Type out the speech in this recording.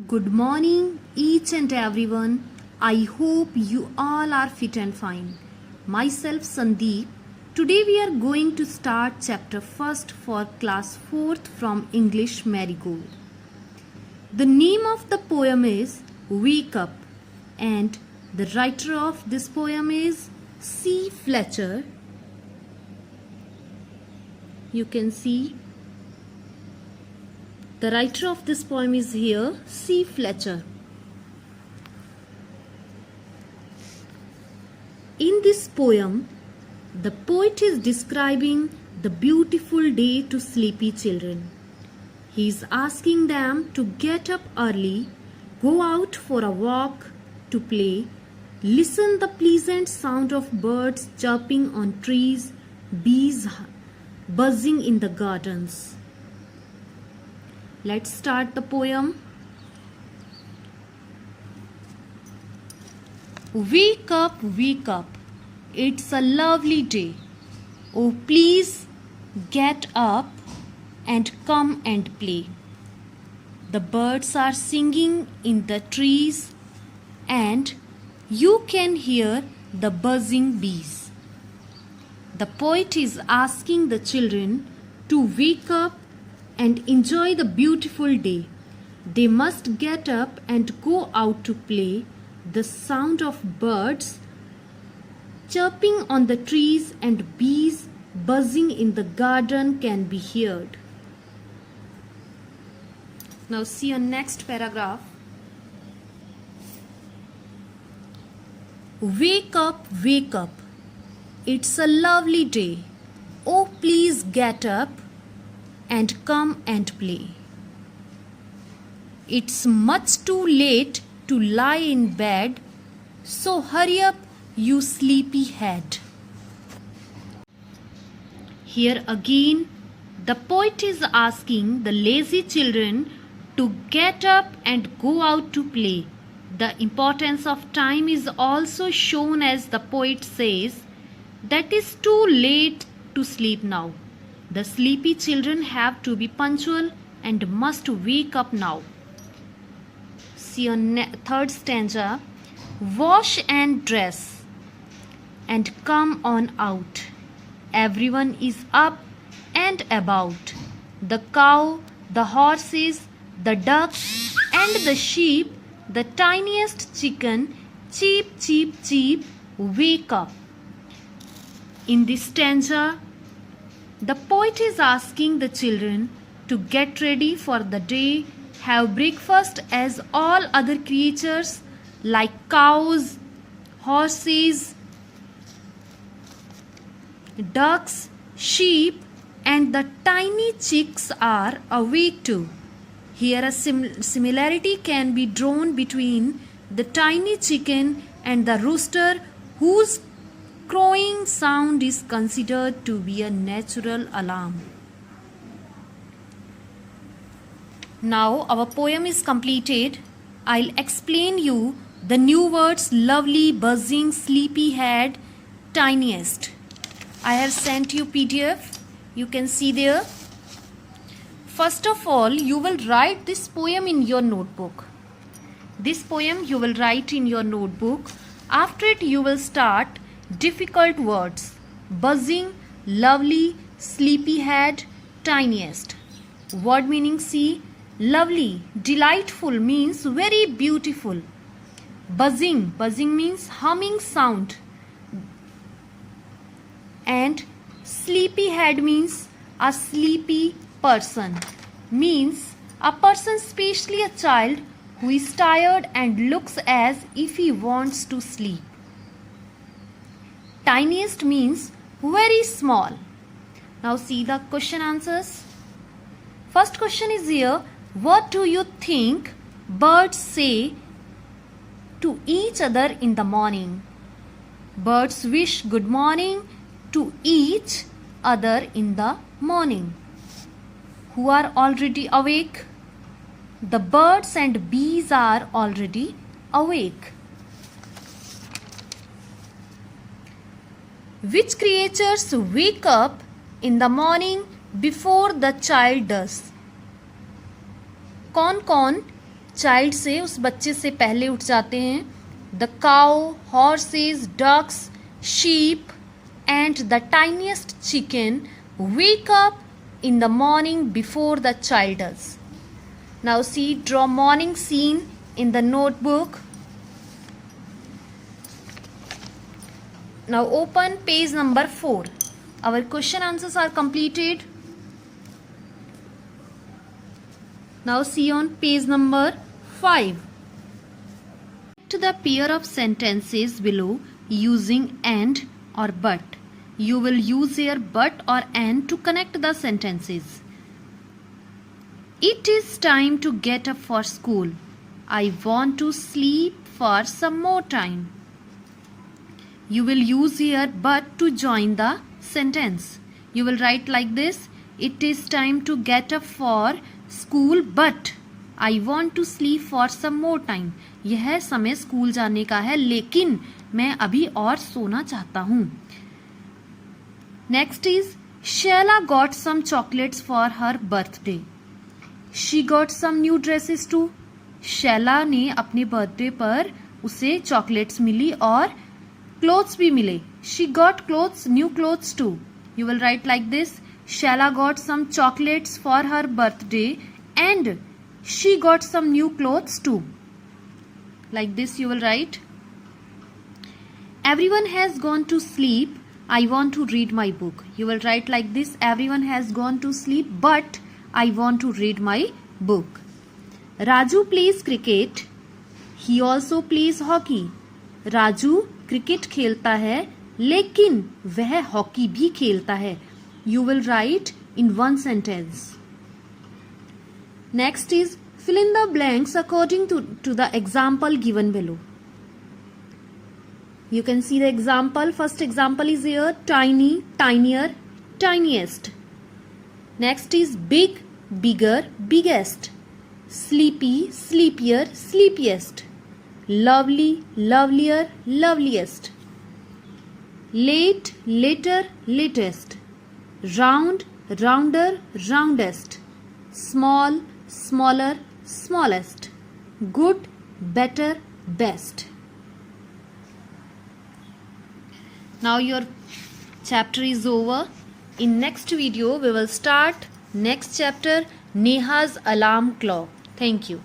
Good morning, each and everyone. I hope you all are fit and fine. Myself, Sandeep. Today we are going to start chapter 1st for class 4th from English Marigold. The name of the poem is Wake Up, and the writer of this poem is C. Fletcher. You can see the writer of this poem is here, C. Fletcher. In this poem, the poet is describing the beautiful day to sleepy children. He is asking them to get up early, go out for a walk, to play, listen the pleasant sound of birds chirping on trees, bees buzzing in the gardens. Let's start the poem. Wake up, it's a lovely day. Oh, please get up and come and play. The birds are singing in the trees and you can hear the buzzing bees. The poet is asking the children to wake up and enjoy the beautiful day. They must get up and go out to play. The sound of birds chirping on the trees and bees buzzing in the garden can be heard. Now see your next paragraph. Wake up, it's a lovely day. Oh, please get up and come and play. It's much too late to lie in bed, so hurry up, you sleepy head. Here again, the poet is asking the lazy children to get up and go out to play. The importance of time is also shown as the poet says that it's too late to sleep now. The sleepy children have to be punctual and must wake up now. See your third stanza. Wash and dress and come on out. Everyone is up and about. The cow, the horses, the ducks and the sheep, the tiniest chicken, cheep, cheep, cheep, wake up. In this stanza, the poet is asking the children to get ready for the day, have breakfast as all other creatures like cows, horses, ducks, sheep, and the tiny chicks are awake too. Here a similarity can be drawn between the tiny chicken and the rooster, whose crowing sound is considered to be a natural alarm. Now our poem is completed. I'll explain you the new words lovely, buzzing, sleepy head, tiniest. I have sent you PDF. You can see there. First of all, you will write this poem in your notebook. This poem you will write in your notebook. After it you will start difficult words: buzzing, lovely, sleepyhead, tiniest. Word meaning see. Lovely, delightful means very beautiful. Buzzing means humming sound. And sleepyhead means a sleepy person. Means a person, especially a child, who is tired and looks as if he wants to sleep. Tiniest means very small. Now see the question answers. First question is here. What do you think birds say to each other in the morning? Birds wish good morning to each other in the morning. Who are already awake? The birds and bees are already awake. Which creatures wake up in the morning before the child does? कौन कौन child से, उस बच्चे से पहले उठ जाते हैं. The cow, horses, ducks, sheep and the tiniest chicken wake up in the morning before the child does. Now see, draw morning scene in the notebook. Now open page number 4. Our question answers are completed. Now see on page number 5. To the pair of sentences below using and or but. You will use here but or and to connect the sentences. It is time to get up for school. I want to sleep for some more time. You will use here but to join the sentence. You will write like this. It is time to get up for school but I want to sleep for some more time. यह समय school जाने का है लेकिन मैं अभी और सोना चाहता हूँ. Next is Shayla got some chocolates for her birthday. She got some new dresses too. Shaila ने अपने बर्थडे पर उसे चॉकलेट्स मिली और क्लोथ्स भी मिले. She got clothes, new clothes too. You will write like this. Shayla got some chocolates for her birthday and she got some new clothes too. Like this you will write. Everyone has gone to sleep. I want to read my book. You will write like this. Everyone has gone to sleep but I want to read my book. Raju plays cricket. He also plays hockey. Raju cricket खेलता है लेकिन वह hockey भी खेलता है. You will write in one sentence. Next is fill in the blanks according to the example given below. You can see the example. First example is here. Tiny, tinier, tiniest. Next is big, bigger, biggest. Sleepy, sleepier, sleepiest. Lovely, lovelier, loveliest. Late, later, latest. Round, rounder, roundest. Small, smaller, smallest. Good, better, best. Now your chapter is over. In next video we will start next chapter, Neha's alarm clock. Thank you.